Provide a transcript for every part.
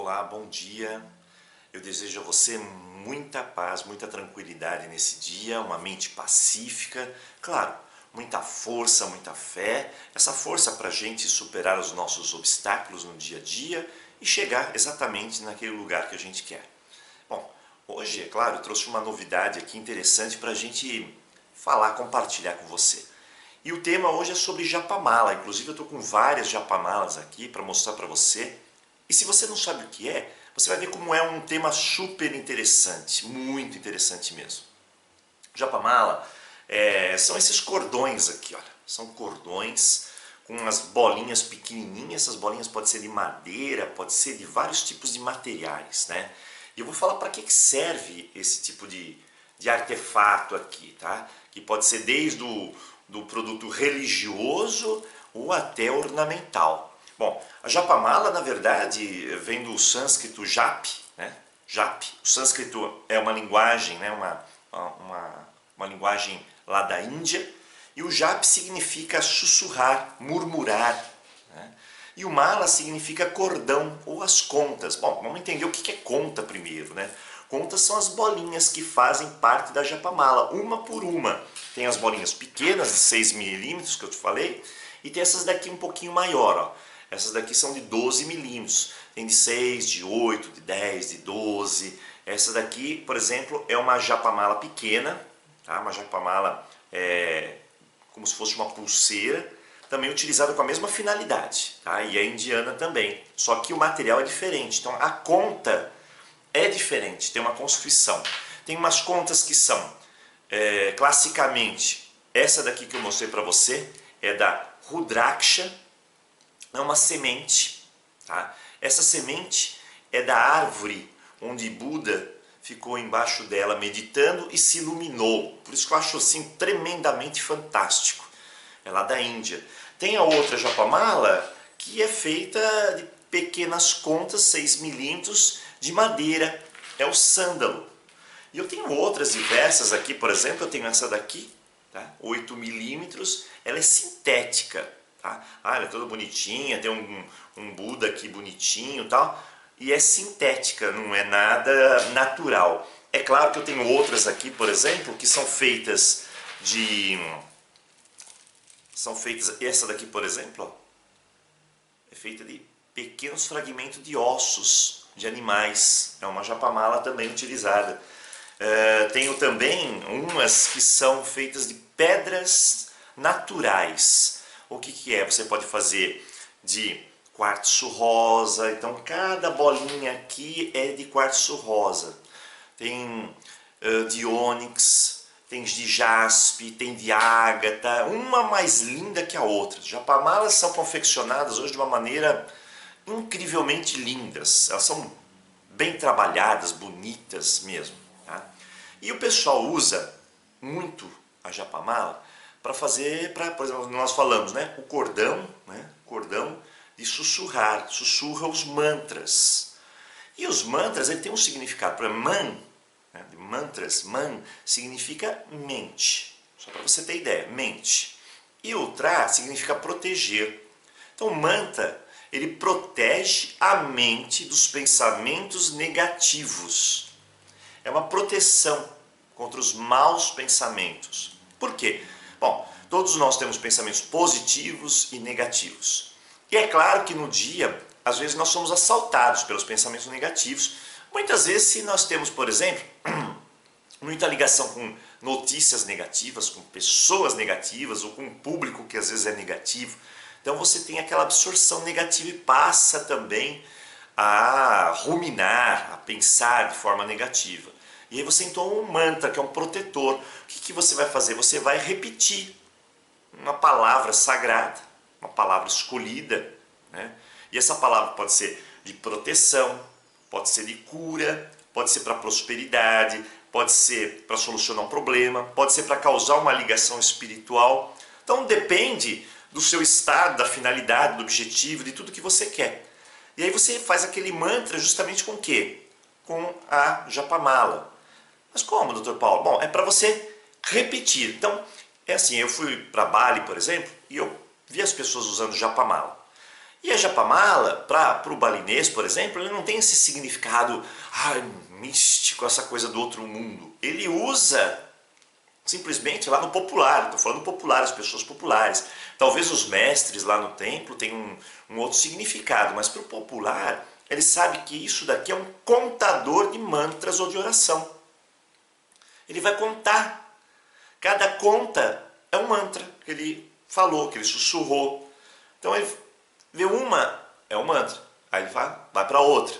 Olá, bom dia. Eu desejo a você muita paz, muita tranquilidade nesse dia, uma mente pacífica, claro, muita força, muita fé, essa força para a gente superar os nossos obstáculos no dia a dia e chegar exatamente naquele lugar que a gente quer. Bom, hoje, é claro, eu trouxe uma novidade aqui interessante para a gente falar, compartilhar com você. E o tema hoje é sobre japamala, inclusive eu estou com várias japamalas aqui para mostrar para você. E se você não sabe o que é, você vai ver como é um tema super interessante, muito interessante mesmo. Japamala são esses cordões aqui, olha. São cordões com umas bolinhas pequenininhas. Essas bolinhas podem ser de madeira, pode ser de vários tipos de materiais, né? E eu vou falar para que serve esse tipo de artefato aqui, tá? Que pode ser desde do produto religioso ou até ornamental. Bom, a japamala, na verdade, vem do sânscrito jap, né? Jap. O sânscrito é uma linguagem, né? uma linguagem lá da Índia. E o jap significa sussurrar, murmurar, né? E o mala significa cordão ou as contas. Bom, vamos entender o que é conta primeiro, né? Contas são as bolinhas que fazem parte da japamala, uma por uma. Tem as bolinhas pequenas, de 6 milímetros, que eu te falei, e tem essas daqui um pouquinho maior, ó. Essas daqui são de 12 milímetros. Tem de 6, de 8, de 10, de 12. Essa daqui, por exemplo, é uma japamala pequena, tá? Uma japamala como se fosse uma pulseira, também utilizada com a mesma finalidade, tá? E é indiana também, só que o material é diferente. Então a conta é diferente, tem uma construção. Tem umas contas que são, classicamente, essa daqui que eu mostrei para você é da Rudraksha, é uma semente, tá? Essa semente é da árvore onde Buda ficou embaixo dela meditando e se iluminou. Por isso que eu acho assim tremendamente fantástico. É lá da Índia. Tem a outra japamala que é feita de pequenas contas, 6 milímetros, de madeira. É o sândalo. E eu tenho outras diversas aqui, por exemplo, eu tenho essa daqui, tá? 8 milímetros, ela é sintética. Tá? Ela é toda bonitinha, tem um Buda aqui bonitinho e tal. E é sintética, não é nada natural. É claro que eu tenho outras aqui, por exemplo, que são feitas de... essa daqui, por exemplo, ó, é feita de pequenos fragmentos de ossos de animais. É uma japamala também utilizada. Tenho também umas que são feitas de pedras naturais. O que é? Você pode fazer de quartzo rosa, então cada bolinha aqui é de quartzo rosa. Tem de ônix, tem de jaspe, tem de ágata, uma mais linda que a outra. Japamalas são confeccionadas hoje de uma maneira incrivelmente lindas, elas são bem trabalhadas, bonitas mesmo, tá? E o pessoal usa muito a japamala para fazer, por exemplo, nós falamos, né, o cordão, né, cordão de sussurrar, sussurra os mantras. E os mantras, ele tem um significado. Para man, né, de mantras, man significa mente. Só para você ter ideia, mente. E o tra significa proteger. Então o mantra, ele protege a mente dos pensamentos negativos. É uma proteção contra os maus pensamentos. Por quê? Bom, todos nós temos pensamentos positivos e negativos. E é claro que no dia, às vezes nós somos assaltados pelos pensamentos negativos. Muitas vezes, se nós temos, por exemplo, muita ligação com notícias negativas, com pessoas negativas ou com um público que às vezes é negativo, então você tem aquela absorção negativa e passa também a ruminar, a pensar de forma negativa. E aí você entoa um mantra, que é um protetor. O que você vai fazer? Você vai repetir uma palavra sagrada, uma palavra escolhida, né? E essa palavra pode ser de proteção, pode ser de cura, pode ser para prosperidade, pode ser para solucionar um problema, pode ser para causar uma ligação espiritual. Então depende do seu estado, da finalidade, do objetivo, de tudo que você quer. E aí você faz aquele mantra justamente com o quê? Com a japamala. Mas como, Dr. Paulo? Bom, é para você repetir. Então, é assim, eu fui para Bali, por exemplo, e eu vi as pessoas usando japamala. E a japamala, para o balinês, por exemplo, ele não tem esse significado místico, essa coisa do outro mundo. Ele usa simplesmente lá no popular, estou falando popular, as pessoas populares. Talvez os mestres lá no templo tenham um outro significado, mas para o popular, ele sabe que isso daqui é um contador de mantras ou de oração. Ele vai contar. Cada conta é um mantra que ele falou, que ele sussurrou. Então ele vê uma, é um mantra. Aí ele vai para outra,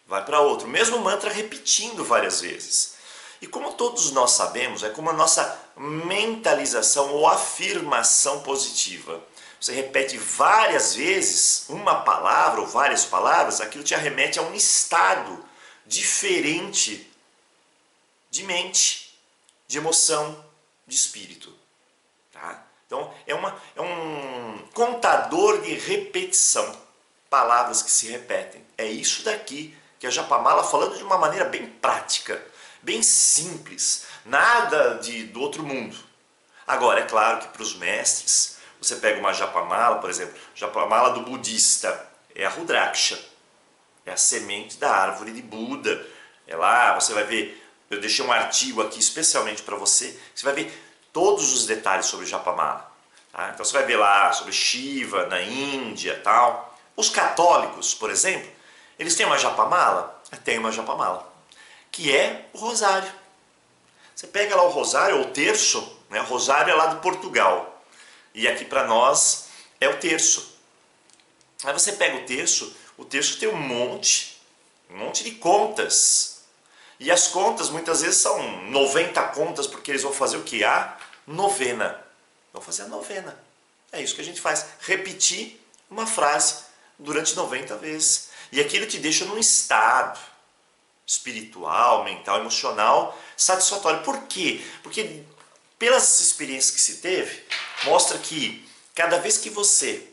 vai para outra. O mesmo mantra repetindo várias vezes. E como todos nós sabemos, é como a nossa mentalização ou afirmação positiva. Você repete várias vezes uma palavra ou várias palavras, aquilo te arremete a um estado diferente de mente, de emoção, de espírito. Tá? Então é um contador de repetição, palavras que se repetem. É isso daqui que a Japamala, falando de uma maneira bem prática, bem simples, nada do outro mundo. Agora, é claro que para os mestres, você pega uma Japamala, por exemplo, Japamala do budista, é a Rudraksha, é a semente da árvore de Buda. É lá, você vai ver, eu deixei um artigo aqui especialmente para você, você vai ver todos os detalhes sobre Japamala. Tá? Então você vai ver lá sobre Shiva, na Índia, tal. Os católicos, por exemplo, eles têm uma Japamala? Tem uma Japamala, que é o rosário. Você pega lá o rosário, ou o terço, né? O rosário é lá de Portugal, e aqui para nós é o terço. Aí você pega o terço tem um monte de contas. E as contas muitas vezes são 90 contas, porque eles vão fazer o que? A novena. Vão fazer a novena. É isso que a gente faz. Repetir uma frase durante 90 vezes. E aquilo te deixa num estado espiritual, mental, emocional satisfatório. Por quê? Porque pelas experiências que se teve, mostra que cada vez que você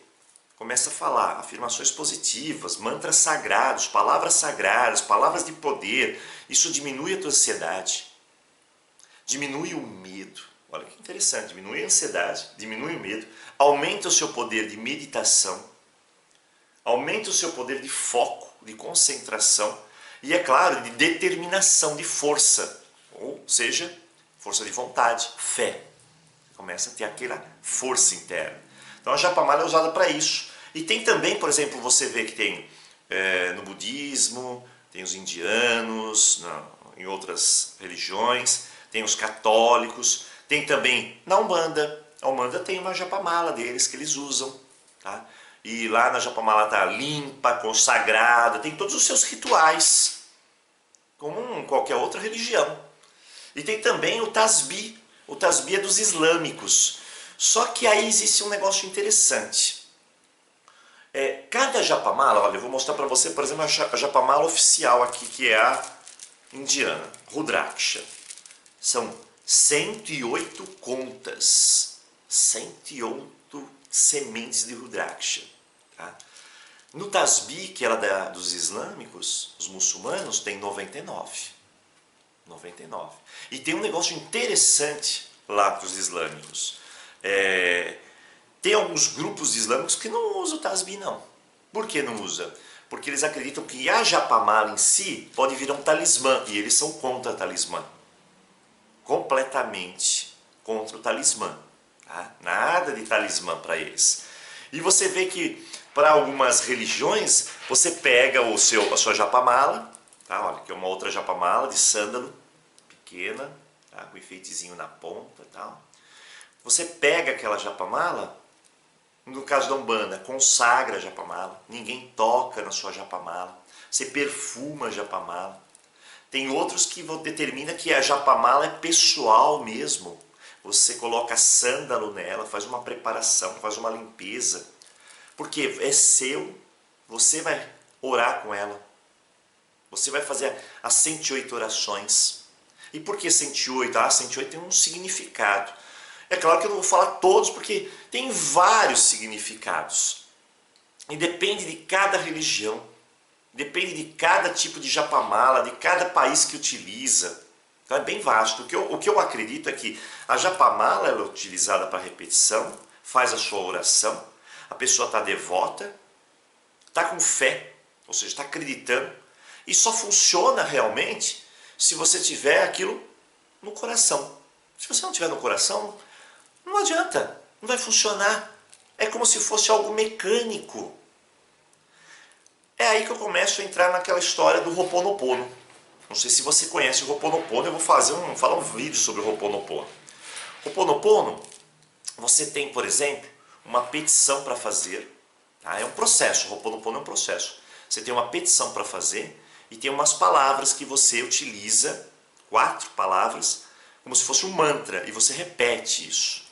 começa a falar afirmações positivas, mantras sagrados, palavras de poder, isso diminui a tua ansiedade, diminui o medo. Olha que interessante, diminui a ansiedade, diminui o medo, aumenta o seu poder de meditação, aumenta o seu poder de foco, de concentração e, é claro, de determinação, de força, ou seja, força de vontade, fé. Você começa a ter aquela força interna. Então a Japamala é usada para isso. E tem também, por exemplo, você vê que tem no budismo, tem os indianos, em outras religiões, tem os católicos, tem também na Umbanda. A Umbanda tem uma Japamala deles que eles usam. Tá? E lá na Japamala está limpa, consagrada, tem todos os seus rituais, como qualquer outra religião. E tem também o Tasbih. O Tasbih é dos islâmicos. Só que aí existe um negócio interessante. Cada Japamala, olha, eu vou mostrar para você, por exemplo, a Japamala oficial aqui, que é a indiana, Rudraksha. São 108 contas, 108 sementes de Rudraksha. Tá? No Tasbih, que era dos islâmicos, os muçulmanos, tem 99. 99. E tem um negócio interessante lá para os islâmicos. Tem alguns grupos islâmicos que não usam o Tasbih, não. Por que não usa? Porque eles acreditam que a Japamala em si pode virar um talismã, e eles são contra talismã. Completamente contra o talismã. Tá? Nada de talismã para eles. E você vê que para algumas religiões, você pega a sua Japamala, tá? Olha, que é uma outra Japamala de sândalo, pequena, tá? Com enfeitezinho na ponta e tal. Você pega aquela Japamala, no caso da Umbanda, consagra a Japamala, ninguém toca na sua Japamala, você perfuma a Japamala. Tem outros que determinam que a Japamala é pessoal mesmo. Você coloca sândalo nela, faz uma preparação, faz uma limpeza. Porque é seu, você vai orar com ela. Você vai fazer as 108 orações. E por que 108? 108 tem um significado. É claro que eu não vou falar todos, porque tem vários significados. E depende de cada religião. Depende de cada tipo de Japamala, de cada país que utiliza. Então é bem vasto. O que eu acredito é que a Japamala ela é utilizada para repetição, faz a sua oração, a pessoa está devota, está com fé, ou seja, está acreditando, e só funciona realmente se você tiver aquilo no coração. Se você não tiver no coração, não adianta, não vai funcionar. É como se fosse algo mecânico. É aí que eu começo a entrar naquela história do Ho'oponopono. Não sei se você conhece o Ho'oponopono, eu vou falar um vídeo sobre o Ho'oponopono. Ho'oponopono, você tem, por exemplo, uma petição para fazer. Tá? É um processo, o Ho'oponopono é um processo. Você tem uma petição para fazer e tem umas palavras que você utiliza, 4 palavras, como se fosse um mantra, e você repete isso.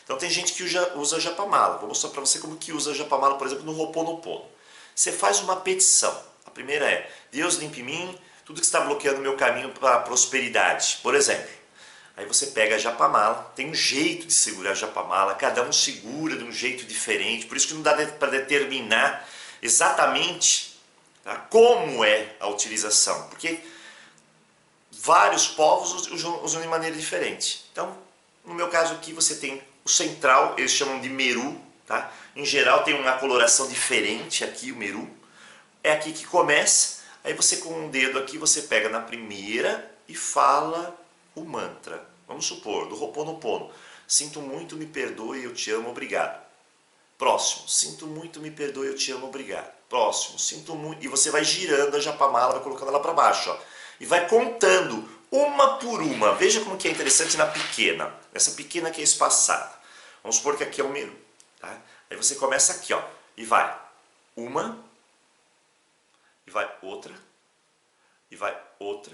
Então tem gente que usa japamala. Vou mostrar para você como que usa japamala, por exemplo, no Ho'oponopono. Você faz uma petição. A primeira é: Deus, limpe em mim tudo que está bloqueando o meu caminho para a prosperidade, por exemplo. Aí você pega a japamala, tem um jeito de segurar a japamala, cada um segura de um jeito diferente, por isso que não dá para determinar exatamente, tá, como é a utilização, porque vários povos usam de maneira diferente. Então, no meu caso aqui, você tem o central, eles chamam de meru, tá? Em geral tem uma coloração diferente aqui, o meru. É aqui que começa, aí você com um dedo aqui, você pega na primeira e fala o mantra. Vamos supor, do Ho'oponopono. Sinto muito, me perdoe, eu te amo, obrigado. Próximo, sinto muito, me perdoe, eu te amo, obrigado. Próximo, sinto muito. E você vai girando a japamala, vai colocando ela para baixo, ó. E vai contando uma por uma. Veja como que é interessante na pequena. Essa pequena que é espaçada. Vamos supor que aqui é o meru. Tá? Aí você começa aqui, ó. E vai uma, e vai outra, e vai outra,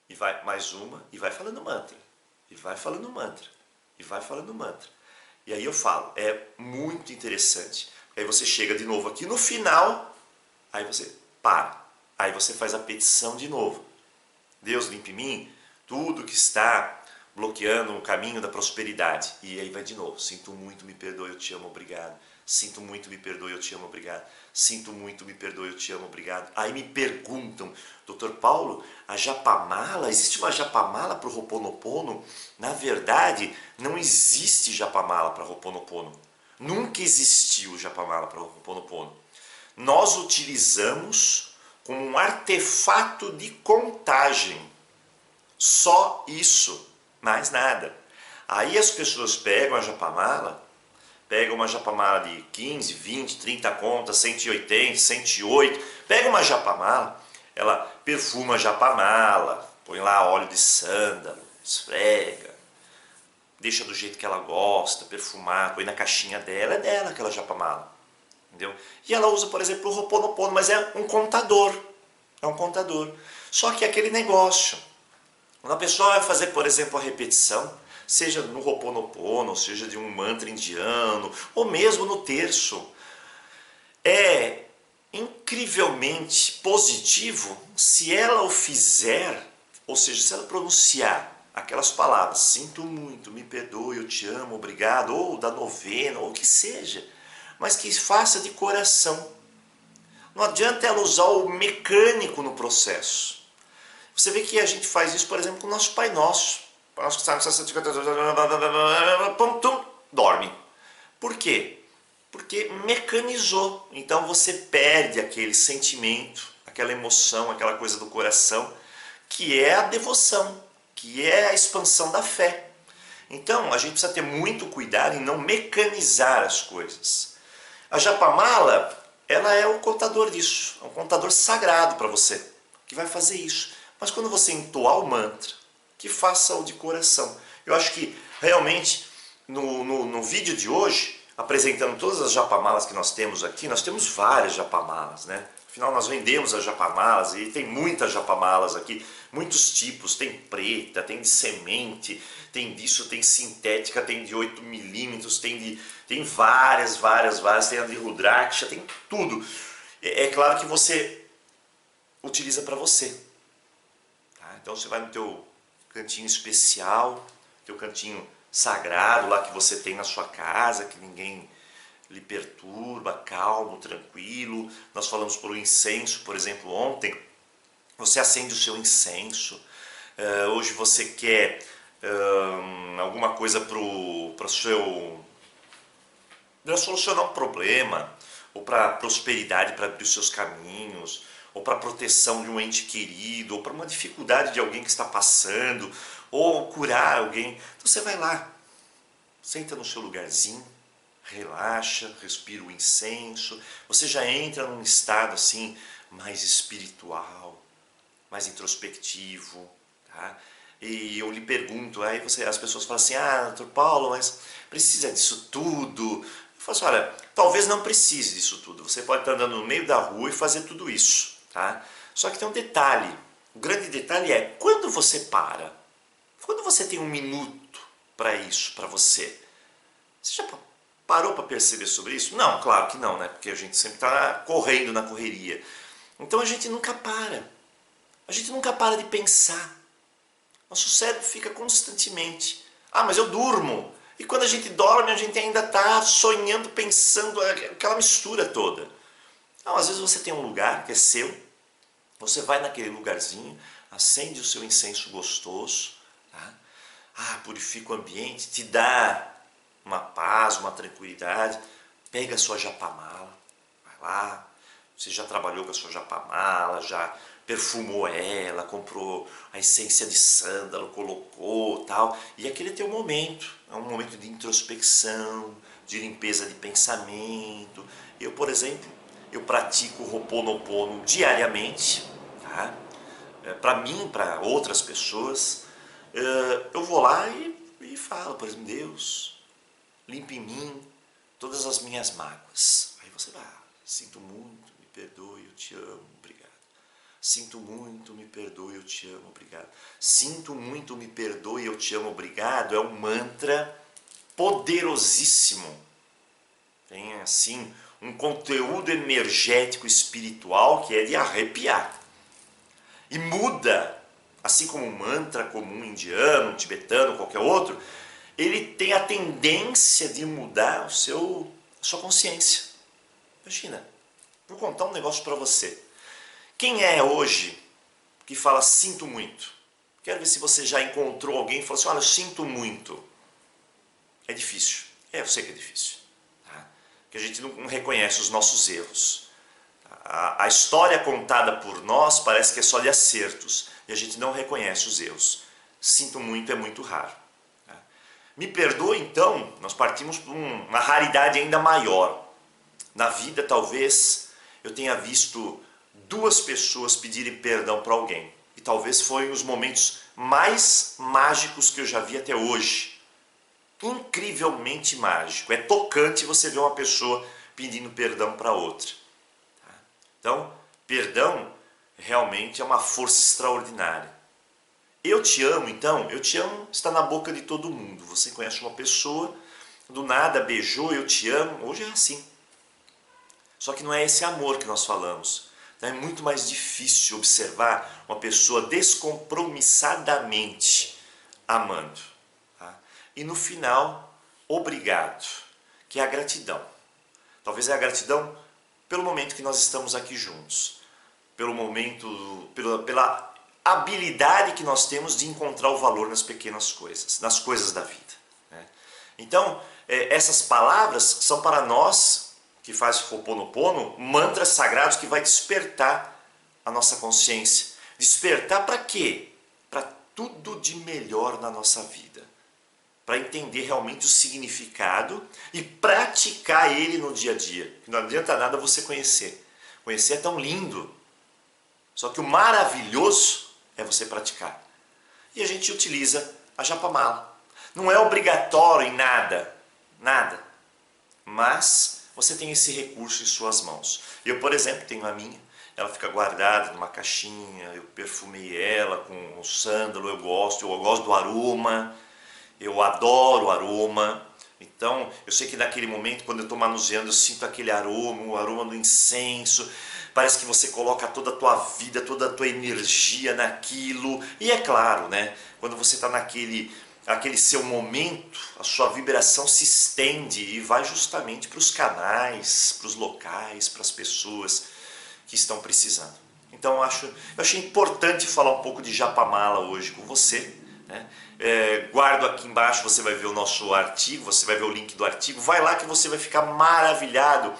e vai mais uma, e vai falando mantra. E vai falando mantra. E vai falando mantra. E aí eu falo, é muito interessante. Aí você chega de novo aqui no final, aí você para. Aí você faz a petição de novo. Deus, limpe em mim tudo que está bloqueando o caminho da prosperidade. E aí vai de novo. Sinto muito, me perdoe, eu te amo, obrigado. Sinto muito, me perdoe, eu te amo, obrigado. Sinto muito, me perdoe, eu te amo, obrigado. Aí me perguntam, Dr. Paulo, a japamala, existe uma japamala para o Ho'oponopono? Na verdade, não existe japamala para o Ho'oponopono. Nunca existiu japamala para o Ho'oponopono. Nós utilizamos como um artefato de contagem. Só isso, mais nada. Aí as pessoas pegam a japamala, pegam uma japamala de 15, 20, 30 contas, 180, 108, pega uma japamala, ela perfuma a japamala, põe lá óleo de sândalo, esfrega, deixa do jeito que ela gosta, perfumar, põe na caixinha dela, é dela aquela japamala. Entendeu? E ela usa, por exemplo, o Ho'oponopono, mas é um contador. É um contador. Só que é aquele negócio. Quando a pessoa vai fazer, por exemplo, a repetição, seja no Ho'oponopono, seja de um mantra indiano, ou mesmo no terço, é incrivelmente positivo se ela o fizer, ou seja, se ela pronunciar aquelas palavras, sinto muito, me perdoe, eu te amo, obrigado, ou da novena, ou o que seja, mas que faça de coração. Não adianta ela usar o mecânico no processo. Você vê que a gente faz isso, por exemplo, com o nosso Pai Nosso. Pai Nosso que está dorme. Por quê? Porque mecanizou. Então você perde aquele sentimento, aquela emoção, aquela coisa do coração, que é a devoção, que é a expansão da fé. Então a gente precisa ter muito cuidado em não mecanizar as coisas. A japamala, ela é o contador disso, é um contador sagrado para você, que vai fazer isso. Mas quando você entoar o mantra, que faça-o de coração. Eu acho que realmente no vídeo de hoje, apresentando todas as japamalas que nós temos aqui, nós temos várias japamalas, né? Afinal, nós vendemos as japamalas e tem muitas japamalas aqui, muitos tipos, tem preta, tem de semente, tem disso, tem sintética, tem de 8 milímetros, tem várias, tem a de Rudraksha, tem tudo. É claro que você utiliza para você. Tá? Então você vai no teu cantinho especial, teu cantinho sagrado lá que você tem na sua casa, que ninguém lhe perturba, calmo, tranquilo. Nós falamos por um incenso, por exemplo, ontem. Você acende o seu incenso. Hoje você quer alguma coisa para solucionar um problema, ou para prosperidade, para abrir os seus caminhos, ou para proteção de um ente querido, ou para uma dificuldade de alguém que está passando, ou curar alguém. Então você vai lá, senta no seu lugarzinho, relaxa, respira o incenso, você já entra num estado assim mais espiritual, mais introspectivo, tá? E eu lhe pergunto, aí as pessoas falam assim, doutor Paulo, mas precisa disso tudo? Eu falo assim, olha, talvez não precise disso tudo, você pode estar andando no meio da rua e fazer tudo isso, tá? Só que tem um detalhe, o grande detalhe é, quando você para, quando você tem um minuto para isso, para você já parou para perceber sobre isso? Não, claro que não, né? Porque a gente sempre está correndo na correria. Então a gente nunca para. A gente nunca para de pensar. Nosso cérebro fica constantemente. Mas eu durmo. E quando a gente dorme, a gente ainda está sonhando, pensando, aquela mistura toda. Então, às vezes você tem um lugar que é seu, você vai naquele lugarzinho, acende o seu incenso gostoso, tá? Purifica o ambiente, te dá uma paz, uma tranquilidade. Pega a sua japamala, vai lá, você já trabalhou com a sua japamala, já perfumou ela, comprou a essência de sândalo, colocou, tal, e aquele é teu momento, é um momento de introspecção, de limpeza de pensamento. Eu, por exemplo, eu pratico o Ho'oponopono diariamente, tá? Para mim, para outras pessoas, eu vou lá e falo, por exemplo, Deus, limpe em mim todas as minhas mágoas. Aí você vai, sinto muito, me perdoe, eu te amo, obrigado. Sinto muito, me perdoe, eu te amo, obrigado. Sinto muito, me perdoe, eu te amo, obrigado. É um mantra poderosíssimo. Tem assim um conteúdo energético espiritual que é de arrepiar. E muda, assim como um mantra comum indiano, tibetano, qualquer outro, ele tem a tendência de mudar a sua consciência. Imagina, vou contar um negócio para você. Quem é hoje que fala sinto muito? Quero ver se você já encontrou alguém e falou assim, olha, eu sinto muito. É difícil. Eu sei que é difícil. Tá? Porque a gente não reconhece os nossos erros. A história contada por nós parece que é só de acertos. E a gente não reconhece os erros. Sinto muito é muito raro. Me perdoe, então, nós partimos para uma raridade ainda maior. Na vida, talvez, eu tenha visto 2 pessoas pedirem perdão para alguém. E talvez foi os momentos mais mágicos que eu já vi até hoje. Incrivelmente mágico. É tocante você ver uma pessoa pedindo perdão para outra. Então, perdão realmente é uma força extraordinária. Eu te amo, então, eu te amo está na boca de todo mundo. Você conhece uma pessoa, do nada beijou, eu te amo, hoje é assim. Só que não é esse amor que nós falamos. É muito mais difícil observar uma pessoa descompromissadamente amando. Tá? E no final, obrigado, que é a gratidão. Talvez é a gratidão pelo momento que nós estamos aqui juntos, pelo momento, pela habilidade que nós temos de encontrar o valor nas pequenas coisas, nas coisas da vida. Né? Então, essas palavras são para nós, que faz Ho'oponopono, mantras sagrados que vai despertar a nossa consciência. Despertar para quê? Para tudo de melhor na nossa vida. Para entender realmente o significado e praticar ele no dia a dia. Não adianta nada você conhecer. Conhecer é tão lindo. Só que o maravilhoso é você praticar. E a gente utiliza a japamala. Não é obrigatório em nada, nada. Mas você tem esse recurso em suas mãos. Eu, por exemplo, tenho a minha. Ela fica guardada numa caixinha. Eu perfumei ela com o sândalo. Eu gosto do aroma. Eu adoro o aroma. Então, eu sei que naquele momento, quando eu estou manuseando, eu sinto aquele aroma, o aroma do incenso. Parece que você coloca toda a tua vida, toda a tua energia naquilo. E é claro, né? Quando você está naquele seu momento, a sua vibração se estende e vai justamente para os canais, para os locais, para as pessoas que estão precisando. Então, eu achei importante falar um pouco de japamala hoje com você. Né? Guardo aqui embaixo, você vai ver o nosso artigo, você vai ver o link do artigo. Vai lá que você vai ficar maravilhado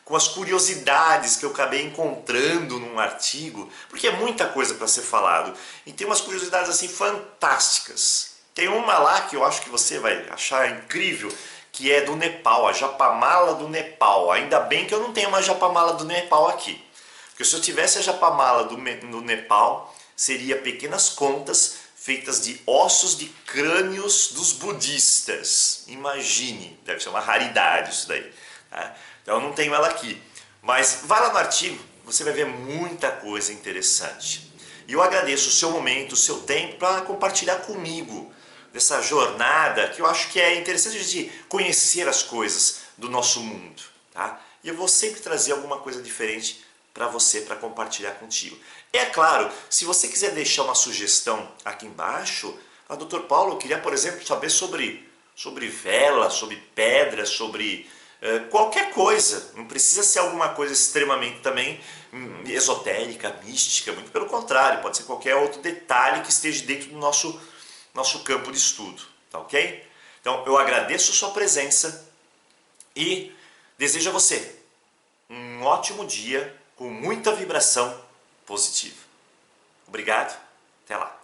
com as curiosidades que eu acabei encontrando num artigo, porque é muita coisa para ser falado. E tem umas curiosidades assim fantásticas. Tem uma lá que eu acho que você vai achar incrível, que é do Nepal, a japamala do Nepal. Ainda bem que eu não tenho uma japamala do Nepal aqui. Porque se eu tivesse a japamala do Nepal, seria pequenas contas feitas de ossos de crânios dos budistas. Imagine, deve ser uma raridade isso daí. Tá? Então eu não tenho ela aqui. Mas vai lá no artigo, você vai ver muita coisa interessante. E eu agradeço o seu momento, o seu tempo para compartilhar comigo dessa jornada que eu acho que é interessante a gente conhecer as coisas do nosso mundo. Tá? E eu vou sempre trazer alguma coisa diferente para você, para compartilhar contigo. É claro, se você quiser deixar uma sugestão aqui embaixo, a Dr. Paulo queria, por exemplo, saber sobre vela, sobre pedra, sobre qualquer coisa. Não precisa ser alguma coisa extremamente também esotérica, mística, muito pelo contrário, pode ser qualquer outro detalhe que esteja dentro do nosso campo de estudo, tá ok? Então eu agradeço a sua presença e desejo a você um ótimo dia com muita vibração positiva. Obrigado, até lá.